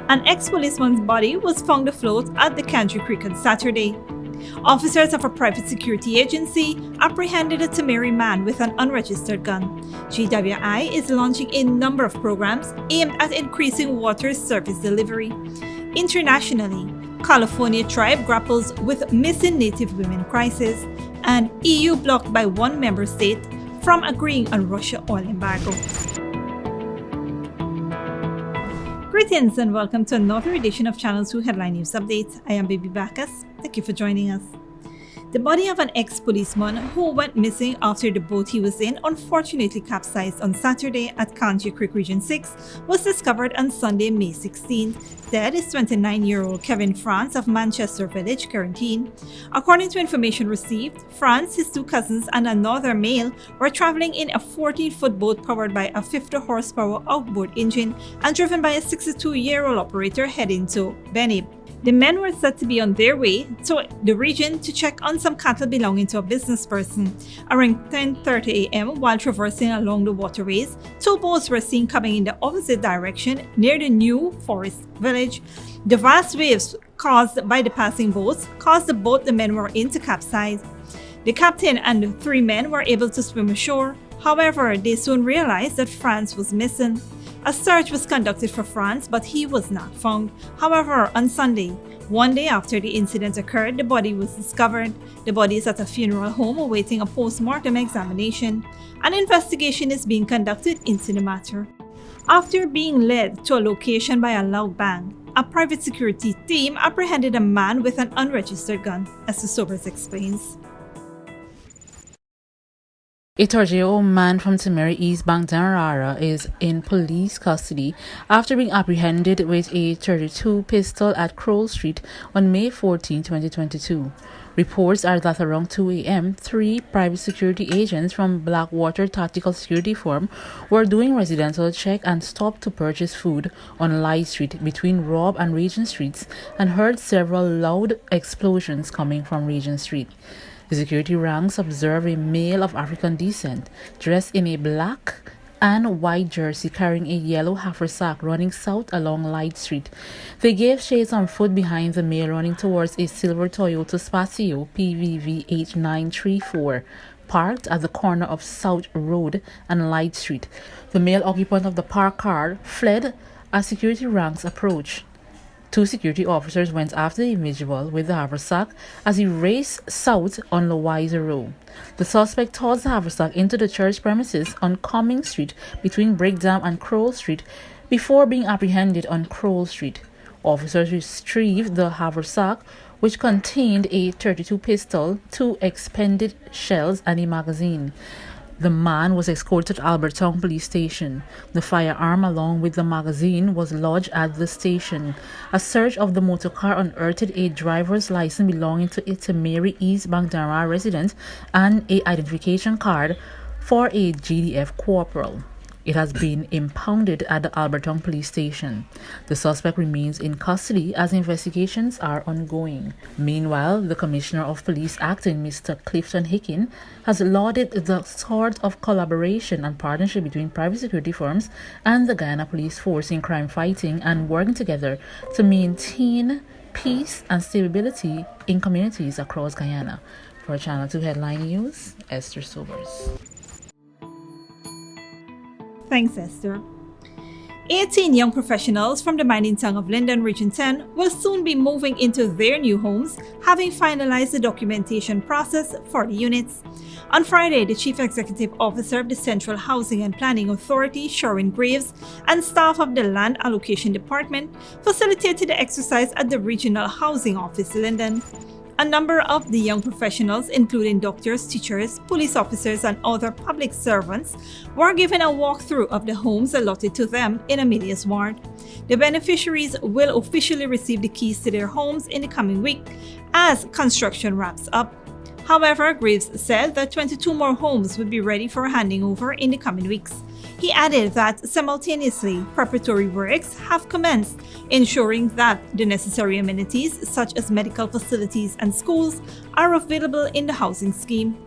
An ex-policeman's body was found afloat at the Canje Creek on Saturday. Officers of a private security agency apprehended a Timehri man with an unregistered gun. GWI is launching a number of programs aimed at increasing water service delivery. Internationally, California tribe grapples with missing Native women crisis, and EU blocked by one member state from agreeing on Russia oil embargo. Greetings and welcome to another edition of Channel 2 Headline News Update. I am Baby Bacchus. Thank you for joining us. The body of an ex-policeman who went missing after the boat he was in unfortunately capsized on Saturday at Canje Creek Region 6 was discovered on Sunday, May 16th. Dead is 29-year-old Kevin France of Manchester Village, Quarantine. According to information received, France, his two cousins, and another male were traveling in a 14-foot boat powered by a 50-horsepower outboard engine and driven by a 62-year-old operator heading to Benib. The men were said to be on their way to the region to check on some cattle belonging to a business person. Around 10:30 a.m., while traversing along the waterways, two boats were seen coming in the opposite direction near the New Forest village. The vast waves caused by the passing boats caused the boat the men were in to capsize. The captain and the three men were able to swim ashore. However, they soon realized that France was missing. A search was conducted for France, but he was not found. However, on Sunday, one day after the incident occurred, the body was discovered. The body is at a funeral home awaiting a post-mortem examination. An investigation is being conducted into the matter. After being led to a location by a loud bang, a private security team apprehended a man with an unregistered gun, as the source explains. A 30-year-old man from Timehri, East Bank, is in police custody after being apprehended with a .32 pistol at Crowell Street on May 14, 2022. Reports are that around 2 a.m., three private security agents from Blackwater Tactical Security Firm were doing residential check and stopped to purchase food on Light Street between Robb and Regent Streets and heard several loud explosions coming from Regent Street. The security ranks observed a male of African descent, dressed in a black and white jersey carrying a yellow haversack running south along Light Street. They gave chase on foot behind the male running towards a silver Toyota Spacio PVV 8934, parked at the corner of South Road and Light Street. The male occupant of the parked car fled as security ranks approached. Two security officers went after the individual with the haversack as he raced south on Loiser Road. The suspect tossed the haversack into the church premises on Cumming Street between Brickdam and Crowell Street before being apprehended on Crowell Street. Officers retrieved the haversack, which contained a .32 pistol, two expended shells, and a magazine. The man was escorted to Alberton Police Station. The firearm along with the magazine was lodged at the station. A search of the motor car unearthed a driver's license belonging to a Timehri East Bank resident and an identification card for a GDF corporal. It has been impounded at the Alberton Police Station. The suspect remains in custody as investigations are ongoing. Meanwhile, the Commissioner of Police Acting, Mr. Clifton Hickin, has lauded the sort of collaboration and partnership between private security firms and the Guyana Police Force in crime fighting and working together to maintain peace and stability in communities across Guyana. For Channel 2 Headline News, Esther Sobers. Thanks, Esther. 18 young professionals from the mining town of Linden, Region 10 will soon be moving into their new homes, having finalized the documentation process for the units. On Friday, the Chief Executive Officer of the Central Housing and Planning Authority, Sharon Graves, and staff of the Land Allocation Department facilitated the exercise at the Regional Housing Office, Linden. A number of the young professionals, including doctors, teachers, police officers, and other public servants, were given a walkthrough of the homes allotted to them in Amelia's ward. The beneficiaries will officially receive the keys to their homes in the coming week as construction wraps up. However, Graves said that 22 more homes would be ready for handing over in the coming weeks. He added that simultaneously, preparatory works have commenced, ensuring that the necessary amenities such as medical facilities and schools are available in the housing scheme.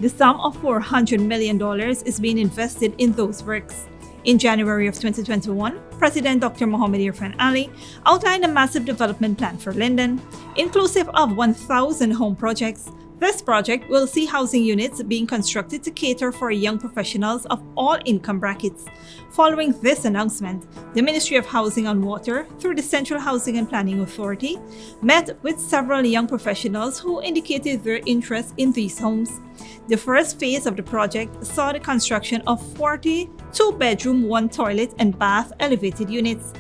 The sum of $400 million is being invested in those works. In January of 2021, President Dr. Mohamed Irfan Ali outlined a massive development plan for Linden, inclusive of 1,000 home projects. This project will see housing units being constructed to cater for young professionals of all income brackets. Following this announcement, the Ministry of Housing and Water, through the Central Housing and Planning Authority, met with several young professionals who indicated their interest in these homes. The first phase of the project saw the construction of 40 two-bedroom, one-toilet and bath elevated units.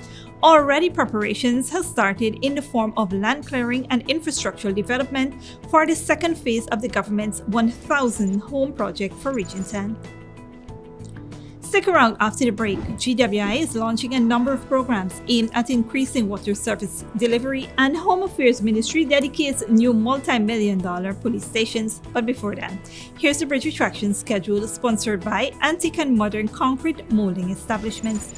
Already preparations have started in the form of land clearing and infrastructural development for the second phase of the government's 1,000 home project for Region 10. Stick around after the break. GWI is launching a number of programs aimed at increasing water service delivery, and Home Affairs Ministry dedicates new multi-million-dollar police stations. But before that, here's the bridge retraction schedule sponsored by Antique and Modern Concrete Molding Establishments.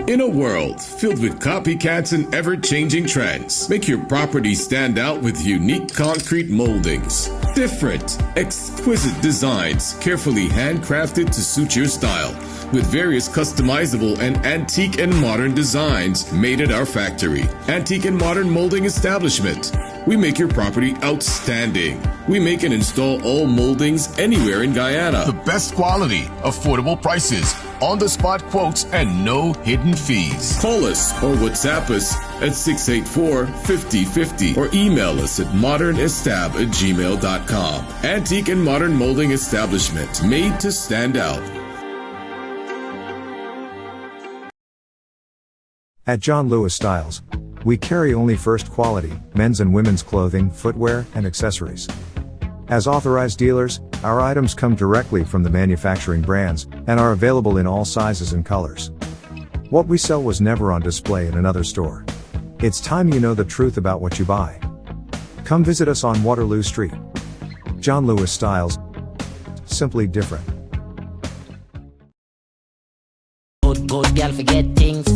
In a world filled with copycats and ever-changing trends, make your property stand out with unique concrete moldings. Different, exquisite designs carefully handcrafted to suit your style, with various customizable and antique and modern designs made at our factory. Antique and Modern Molding Establishment. We make your property outstanding. We make and install all moldings anywhere in Guyana. The best quality, affordable prices, on-the-spot quotes, and no hidden fees. Call us or WhatsApp us at 684-5050 or email us at modernestab@gmail.com. Antique and Modern Molding Establishment, made to stand out. At John Lewis Styles, we carry only first quality men's and women's clothing, footwear, and accessories. As authorized dealers, our items come directly from the manufacturing brands and are available in all sizes and colors. What we sell was never on display in another store. It's time you know the truth about what you buy. Come visit us on Waterloo Street. John Lewis Styles. Simply different. Good girl forget things.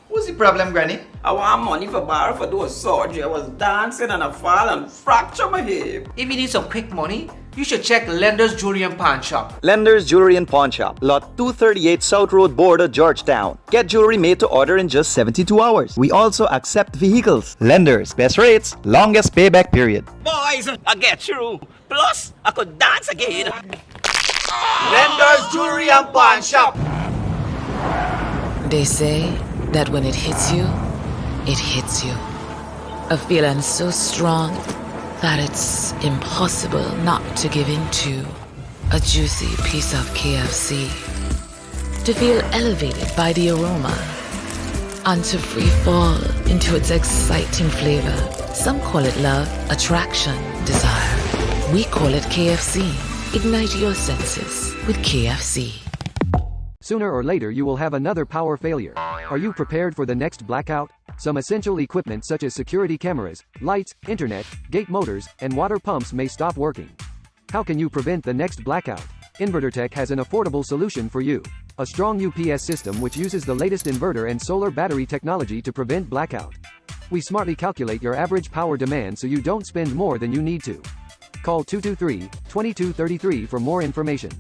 What's the problem, Granny? I want money for borrow for those surgery. I was dancing and I fall and fracture my hip. If you need some quick money, you should check Lender's Jewelry and Pawn Shop. Lender's Jewelry and Pawn Shop, Lot 238 South Road Border, Georgetown. Get jewelry made to order in just 72 hours. We also accept vehicles. Lender's, best rates, longest payback period. Boys, I get through. Plus, I could dance again. Lender's Jewelry and Pawn Shop. They say that when it hits you, it hits you. A feeling so strong that it's impossible not to give in to a juicy piece of KFC. To feel elevated by the aroma and to free fall into its exciting flavor. Some call it love, attraction, desire. We call it KFC. Ignite your senses with KFC. Sooner or later you will have another power failure. Are you prepared for the next blackout? Some essential equipment such as security cameras, lights, internet, gate motors, and water pumps may stop working. How can you prevent the next blackout? InverterTech has an affordable solution for you. A strong UPS system which uses the latest inverter and solar battery technology to prevent blackout. We smartly calculate your average power demand so you don't spend more than you need to. Call 223-2233 for more information.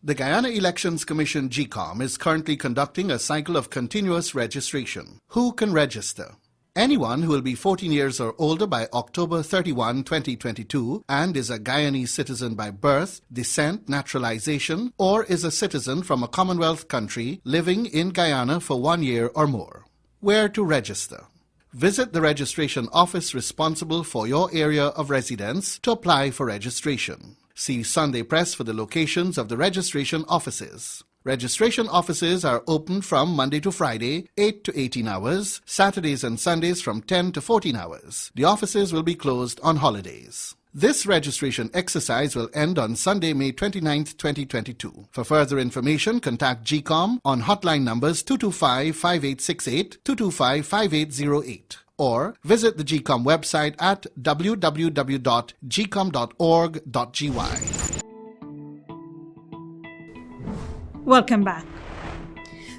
The Guyana Elections Commission GCOM is currently conducting a cycle of continuous registration. Who can register? Anyone who will be 14 years or older by October 31, 2022 and is a Guyanese citizen by birth, descent, naturalization, or is a citizen from a Commonwealth country living in Guyana for 1 year or more. Where to register? Visit the registration office responsible for your area of residence to apply for registration. See Sunday Press for the locations of the registration offices. Registration offices are open from Monday to Friday, 8 to 18 hours, Saturdays and Sundays from 10 to 14 hours. The offices will be closed on holidays. This registration exercise will end on Sunday, May 29, 2022. For further information, contact GCOM on hotline numbers 225-5868, 225-5808, or visit the GCOM website at www.gcom.org.gy. Welcome back.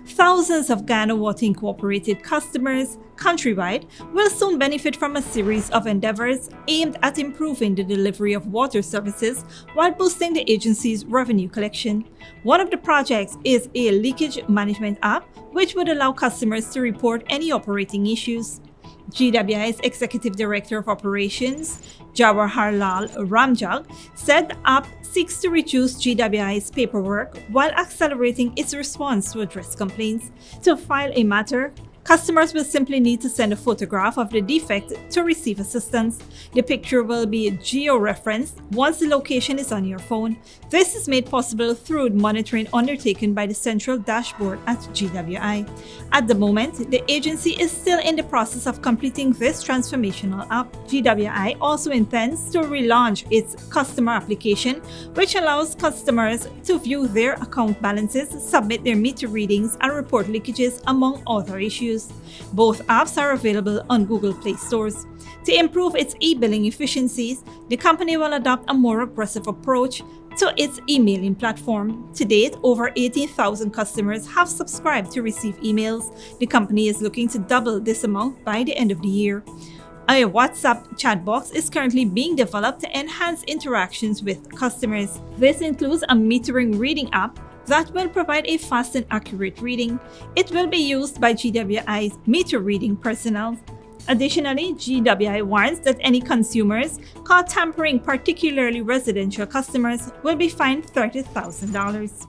Thousands of Ghana Water Incorporated customers countrywide will soon benefit from a series of endeavors aimed at improving the delivery of water services while boosting the agency's revenue collection. One of the projects is a leakage management app, which would allow customers to report any operating issues. GWI's Executive Director of Operations, Jawaharlal Ramjag, said the app seeks to reduce GWI's paperwork while accelerating its response to address complaints. To file a matter, customers will simply need to send a photograph of the defect to receive assistance. The picture will be geo-referenced once the location is on your phone. This is made possible through monitoring undertaken by the central dashboard at GWI. At the moment, the agency is still in the process of completing this transformational app. GWI also intends to relaunch its customer application, which allows customers to view their account balances, submit their meter readings, and report leakages, among other issues. Both apps are available on Google Play stores. To improve its e-billing efficiencies, the company will adopt a more aggressive approach to its emailing platform. To date, over 18,000 customers have subscribed to receive emails. The company is looking to double this amount by the end of the year. A WhatsApp chat box is currently being developed to enhance interactions with customers. This includes a metering reading app that will provide a fast and accurate reading. It will be used by GWI's meter reading personnel. Additionally, GWI warns that any consumers caught tampering, particularly residential customers, will be fined $30,000.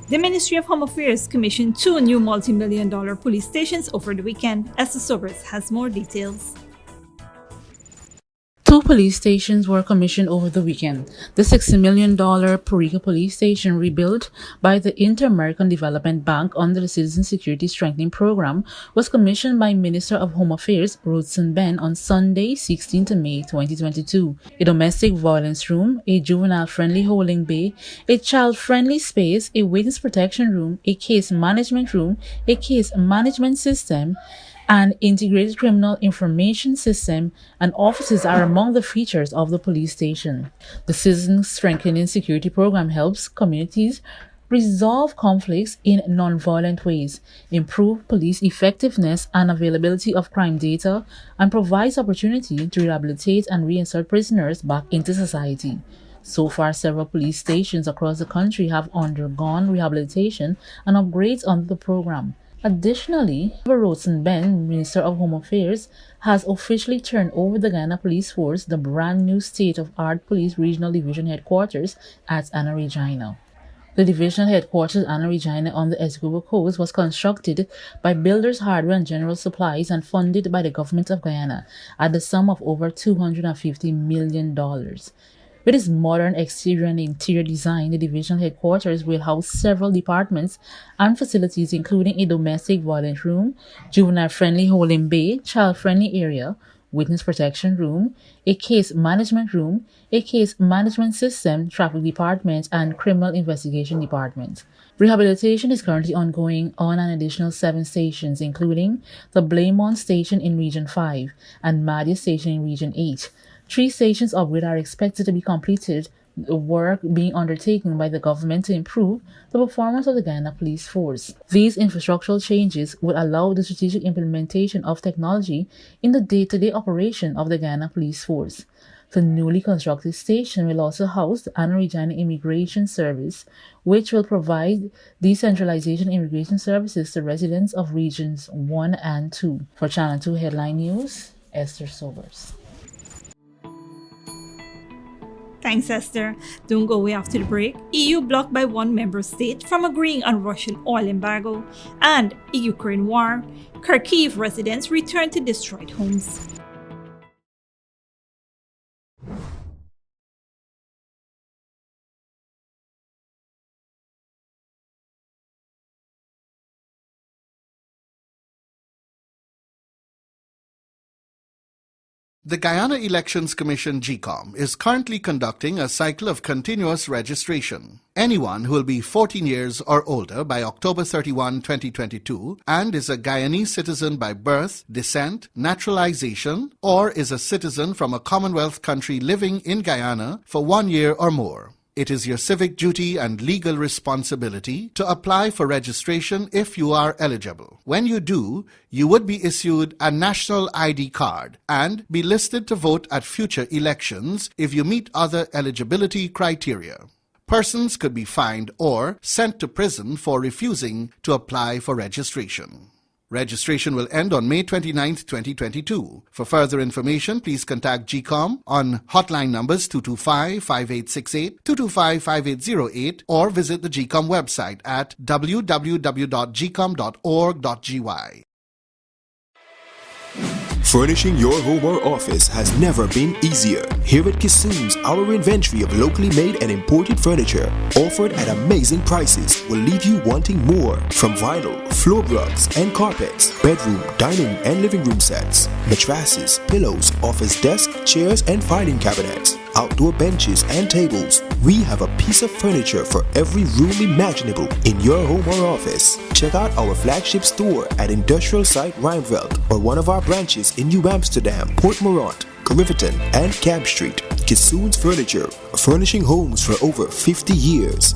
The Ministry of Home Affairs commissioned 2 new multi-million-dollar police stations over the weekend. Esther Sobers has more details. 2 police stations were commissioned over the weekend. The $60 million Purika Police Station, rebuilt by the Inter-American Development Bank under the Citizen Security Strengthening Program, was commissioned by Minister of Home Affairs Ruthson Ben on Sunday, 16th May 2022. A domestic violence room, a juvenile-friendly holding bay, a child-friendly space, a witness protection room, a case management room, a case management system, an integrated criminal information system, and offices are among the features of the police station. The Citizen Strengthening Security Program helps communities resolve conflicts in non-violent ways, improve police effectiveness and availability of crime data, and provides opportunity to rehabilitate and reinsert prisoners back into society. So far, several police stations across the country have undergone rehabilitation and upgrades under the program. Additionally, Ruthson Ben, Minister of Home Affairs, has officially turned over the Ghana Police Force the brand new state-of-art Police Regional Division headquarters at Anna Regina. The divisional headquarters at Anna Regina on the Essequibo Coast was constructed by Builders Hardware and General Supplies and funded by the government of Guyana at the sum of over $250 million. With its modern exterior and interior design, the divisional headquarters will house several departments and facilities, including a domestic violence room, juvenile-friendly holding bay, child-friendly area, witness protection room, a case management room, a case management system, traffic department, and criminal investigation department. Rehabilitation is currently ongoing on an additional 7 stations, including the Blaymont Station in Region 5 and Madia Station in Region 8. 3 stations upgrade are expected to be completed, the work being undertaken by the government to improve the performance of the Ghana Police Force. These infrastructural changes will allow the strategic implementation of technology in the day-to-day operation of the Ghana Police Force. The newly constructed station will also house the Anna Regina Immigration Service, which will provide decentralization immigration services to residents of Regions 1 and 2. For Channel 2 Headline News, Esther Sobers. Thanks, Esther. Don't go away after the break. EU blocked by 1 member state from agreeing on Russian oil embargo. And a Ukraine war. Kharkiv residents return to destroyed homes. The Guyana Elections Commission GCOM is currently conducting a cycle of continuous registration. Anyone who will be 14 years or older by October 31, 2022 and is a Guyanese citizen by birth, descent, naturalization, or is a citizen from a Commonwealth country living in Guyana for 1 year or more. It is your civic duty and legal responsibility to apply for registration if you are eligible. When you do, you would be issued a national ID card and be listed to vote at future elections if you meet other eligibility criteria. Persons could be fined or sent to prison for refusing to apply for registration. Registration will end on May 29, 2022. For further information, please contact GCOM on hotline numbers 225-5868, 225-5808, or visit the GCOM website at www.gcom.org.gy. Furnishing your home or office has never been easier. Here at Kissoon's, our inventory of locally made and imported furniture, offered at amazing prices, will leave you wanting more. From vinyl, floor rugs and carpets, bedroom, dining and living room sets, mattresses, pillows, office desk, chairs and filing cabinets, outdoor benches and tables. We have a piece of furniture for every room imaginable in your home or office. Check out our flagship store at Industrial Site Rijnveld or one of our branches in New Amsterdam, Port Morant, Riverton and Camp Street. Kissoon's Furniture, furnishing homes for over 50 years.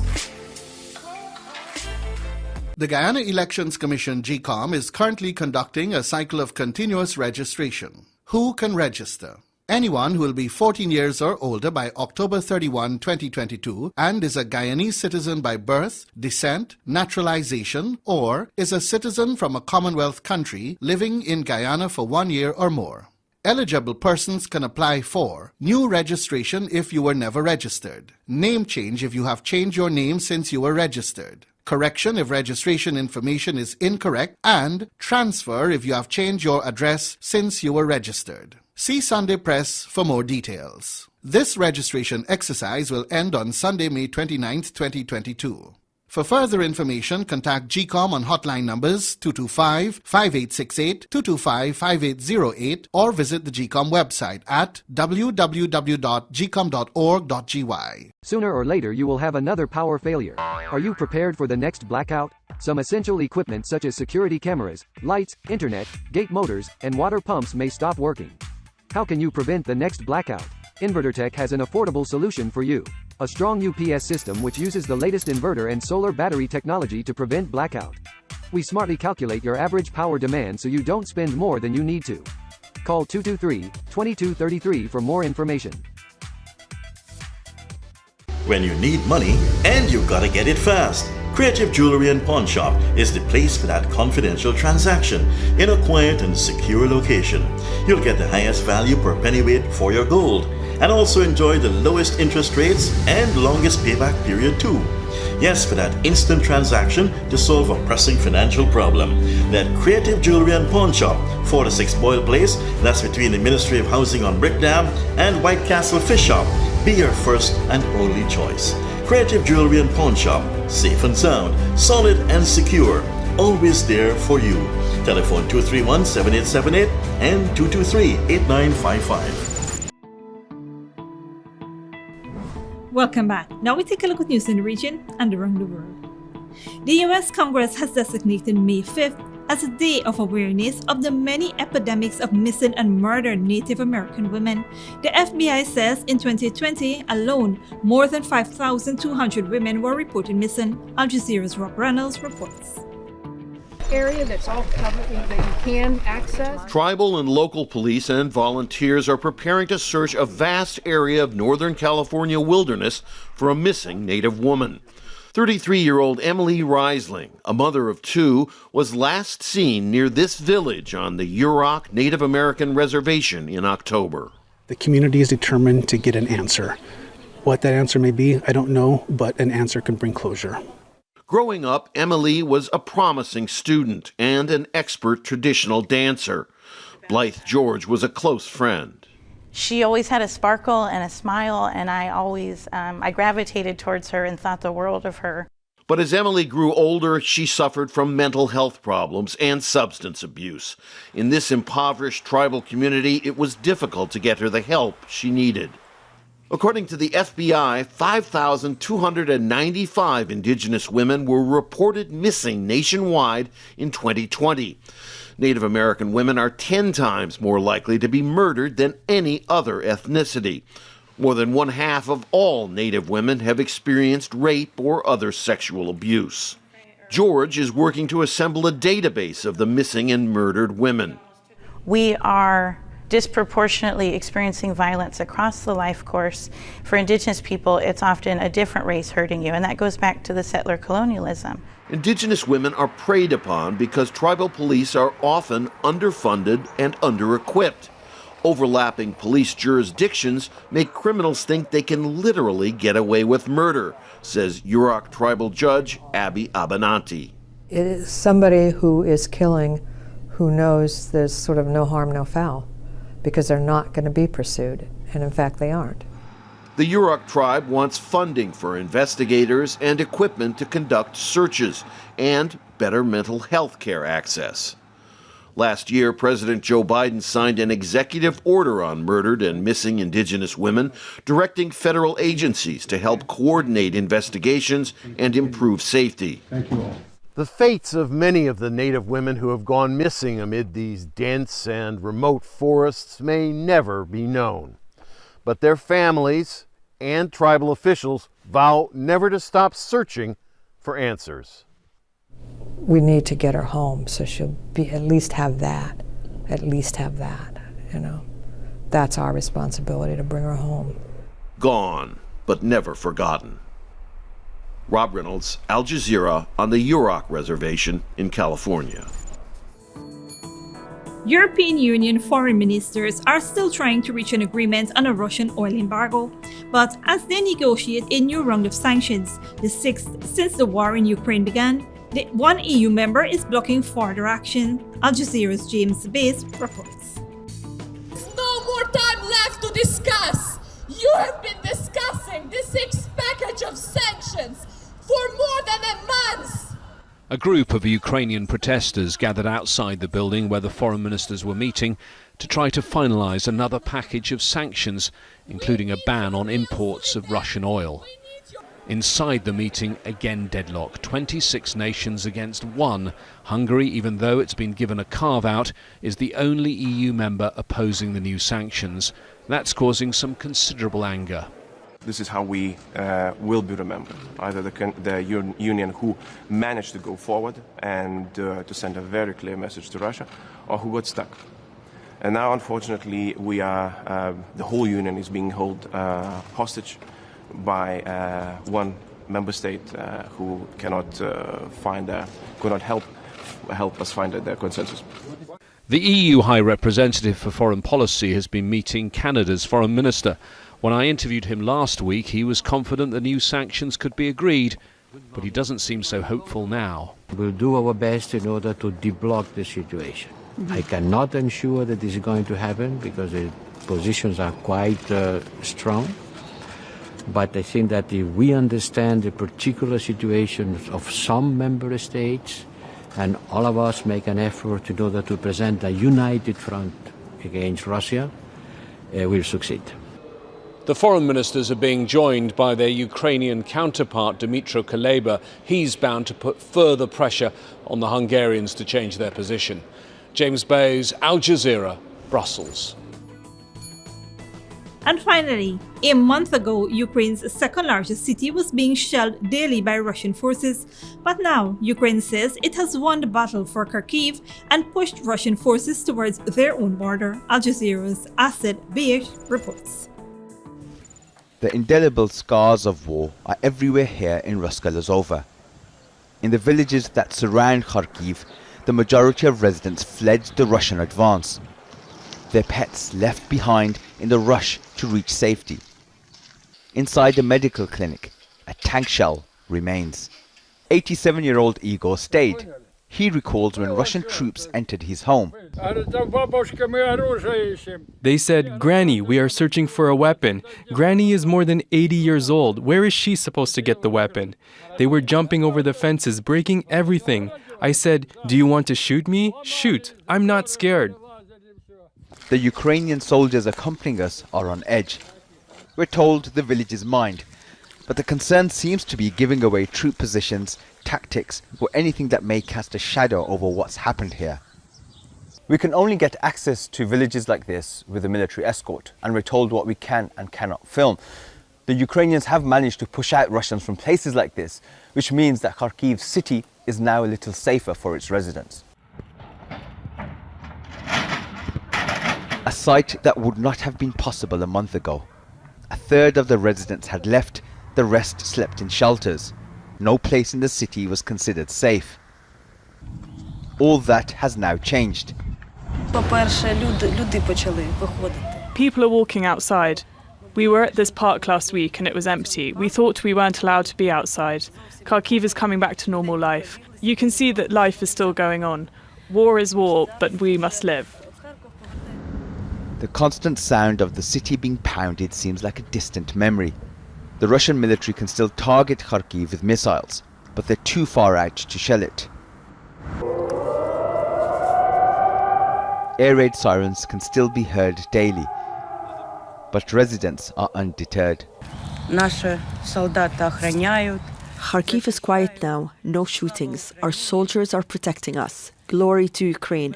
The Guyana Elections Commission GCOM is currently conducting a cycle of continuous registration. Who can register? Anyone who will be 14 years or older by October 31, 2022 and is a Guyanese citizen by birth, descent, naturalization, or is a citizen from a Commonwealth country living in Guyana for 1 year or more. Eligible persons can apply for new registration if you were never registered, name change if you have changed your name since you were registered, correction if registration information is incorrect, and transfer if you have changed your address since you were registered. See Sunday Press for more details. This registration exercise will end on Sunday, May 29, 2022. For further information, contact GCOM on hotline numbers 225-5868, 225-5808, or visit the GCOM website at www.gcom.org.gy. Sooner or later you will have another power failure. Are you prepared for the next blackout? Some essential equipment such as security cameras, lights, internet, gate motors, and water pumps may stop working. How can you prevent the next blackout? InverterTech has an affordable solution for you. A strong UPS system which uses the latest inverter and solar battery technology to prevent blackout. We smartly calculate your average power demand so you don't spend more than you need to. Call 223-2233 for more information. When you need money and you gotta get it fast, Creative Jewelry and Pawn Shop is the place for that confidential transaction in a quiet and secure location. You'll get the highest value per pennyweight for your gold and also enjoy the lowest interest rates and longest payback period too. Yes, for that instant transaction to solve a pressing financial problem. That Creative Jewelry and Pawn Shop, 46 Boyle Place, that's between the Ministry of Housing on Brickdam and White Castle Fish Shop, be your first and only choice. Creative Jewelry and Pawn Shop, safe and sound, solid and secure, always there for you. Telephone 231-7878 and 223-8955. Welcome back. Now we take a look at news in the region and around the world. The US Congress has designated May 5th as a day of awareness of the many epidemics of missing and murdered Native American women. The FBI says in 2020 alone, more than 5,200 women were reported missing. Al Jazeera's Rob Reynolds reports. Area that's all covered that you can access. Tribal and local police and volunteers are preparing to search a vast area of Northern California wilderness for a missing Native woman. 33-year-old Emily Reisling, a mother of two, was last seen near this village on the Yurok Native American Reservation in October. The community is determined to get an answer. What that answer may be, I don't know, but an answer can bring closure. Growing up, Emily was a promising student and an expert traditional dancer. Blythe George was a close friend. She always had a sparkle and a smile, and I always I gravitated towards her and thought the world of her. But as Emily grew older, she suffered from mental health problems and substance abuse. In this impoverished tribal community, it was difficult to get her the help she needed. According to the FBI, 5,295 indigenous women were reported missing nationwide in 2020. Native American women are 10 times more likely to be murdered than any other ethnicity. More than 1/2 of all Native women have experienced rape or other sexual abuse. George is working to assemble a database of the missing and murdered women. We are disproportionately experiencing violence across the life course. For Indigenous people, it's often a different race hurting you, and that goes back to the settler colonialism. Indigenous women are preyed upon because tribal police are often underfunded and under-equipped. Overlapping police jurisdictions make criminals think they can literally get away with murder, says Yurok tribal judge Abby Abenanti. It is somebody who is killing who knows there's sort of no harm, no foul, because they're not going to be pursued, and in fact they aren't. The Yurok tribe wants funding for investigators and equipment to conduct searches and better mental health care access. Last year, President Joe Biden signed an executive order on murdered and missing Indigenous women, directing federal agencies to help coordinate investigations and improve safety. Thank you all. The fates of many of the Native women who have gone missing amid these dense and remote forests may never be known. But their families and tribal officials vow never to stop searching for answers. We need to get her home, so she'll be at least have that, you know. That's our responsibility, to bring her home. Gone, but never forgotten. Rob Reynolds, Al Jazeera, on the Yurok Reservation in California. European Union foreign ministers are still trying to reach an agreement on a Russian oil embargo, but as they negotiate a new round of sanctions, the 6th since the war in Ukraine began, one EU member is blocking further action. Al Jazeera's James Bass reports. There's no more time left to discuss. You have been discussing the 6th package of sanctions for more than a month. A group of Ukrainian protesters gathered outside the building where the foreign ministers were meeting to try to finalise another package of sanctions, including a ban on imports of Russian oil. Inside the meeting, again deadlock, 26 nations against 1. Hungary, even though it's been given a carve-out, is the only EU member opposing the new sanctions. That's causing some considerable anger. This is how we will be remembered. Either the Union who managed to go forward and to send a very clear message to Russia, or who got stuck. And now, unfortunately, we are the whole Union is being held hostage by one member state who cannot help us find their consensus. The EU High Representative for Foreign Policy has been meeting Canada's Foreign Minister. When I interviewed him last week, he was confident the new sanctions could be agreed, but he doesn't seem so hopeful now. We'll do our best in order to deblock the situation. I cannot ensure that this is going to happen because the positions are quite strong. But I think that if we understand the particular situations of some member states and all of us make an effort in order to present a united front against Russia, we'll succeed. The foreign ministers are being joined by their Ukrainian counterpart, Dmytro Kuleba. He's bound to put further pressure on the Hungarians to change their position. James Bays, Al Jazeera, Brussels. And finally, a month ago, Ukraine's second largest city was being shelled daily by Russian forces. But now, Ukraine says it has won the battle for Kharkiv and pushed Russian forces towards their own border. Al Jazeera's Asad Beish reports. The indelible scars of war are everywhere here in Ruskalazova. In the villages that surround Kharkiv, the majority of residents fled the Russian advance. Their pets left behind in the rush to reach safety. Inside the medical clinic, a tank shell remains. 87-year-old Igor stayed, He recalls when Russian troops entered his home. They said, "Granny, we are searching for a weapon. Granny is more than 80 years old. Where is she supposed to get the weapon?" They were jumping over the fences, breaking everything. I said, "Do you want to shoot me? Shoot. I'm not scared." The Ukrainian soldiers accompanying us are on edge. We're told the village is mined, but the concern seems to be giving away troop positions, tactics, or anything that may cast a shadow over what's happened here. We can only get access to villages like this with a military escort, and we're told what we can and cannot film. The Ukrainians have managed to push out Russians from places like this, which means that Kharkiv city is now a little safer for its residents. A sight that would not have been possible a month ago. A third of the residents had left, the rest slept in shelters. No place in the city was considered safe. All that has now changed. People are walking outside. We were at this park last week and it was empty. We thought we weren't allowed to be outside. Kharkiv is coming back to normal life. You can see that life is still going on. War is war, but we must live. The constant sound of the city being pounded seems like a distant memory. The Russian military can still target Kharkiv with missiles, but they're too far out to shell it. Air raid sirens can still be heard daily, but residents are undeterred. Kharkiv is quiet now, no shootings. Our soldiers are protecting us. Glory to Ukraine.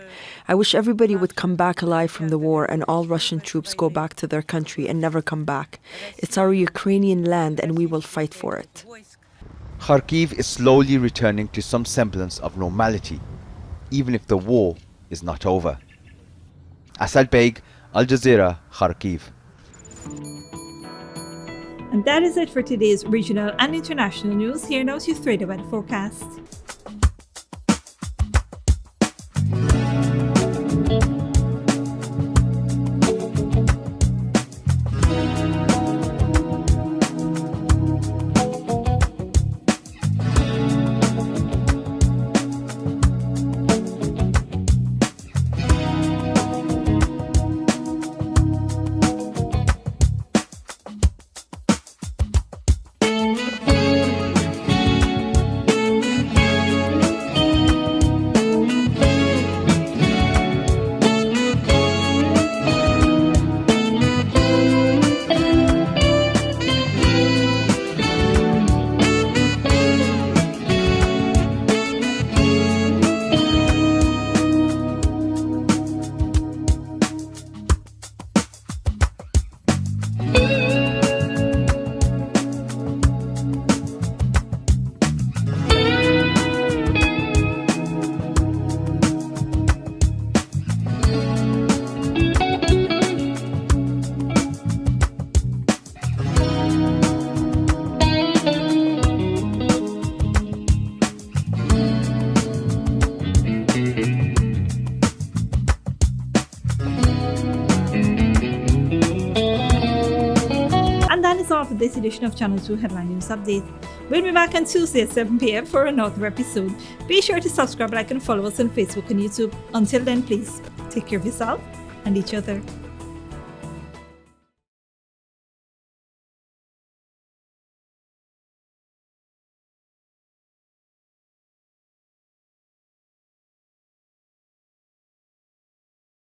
I wish everybody would come back alive from the war and all Russian troops go back to their country and never come back. It's our Ukrainian land and we will fight for it. Kharkiv is slowly returning to some semblance of normality, even if the war is not over. Asad Beg, Al Jazeera, Kharkiv. And that is it for today's regional and international news. Here now is your 3-day weather forecast. All for this edition of Channel 2 Headline News Update. We'll be back on Tuesday at 7 p.m. for another episode. Be sure to subscribe, like and follow us on Facebook and YouTube. Until then, please take care of yourself and each other.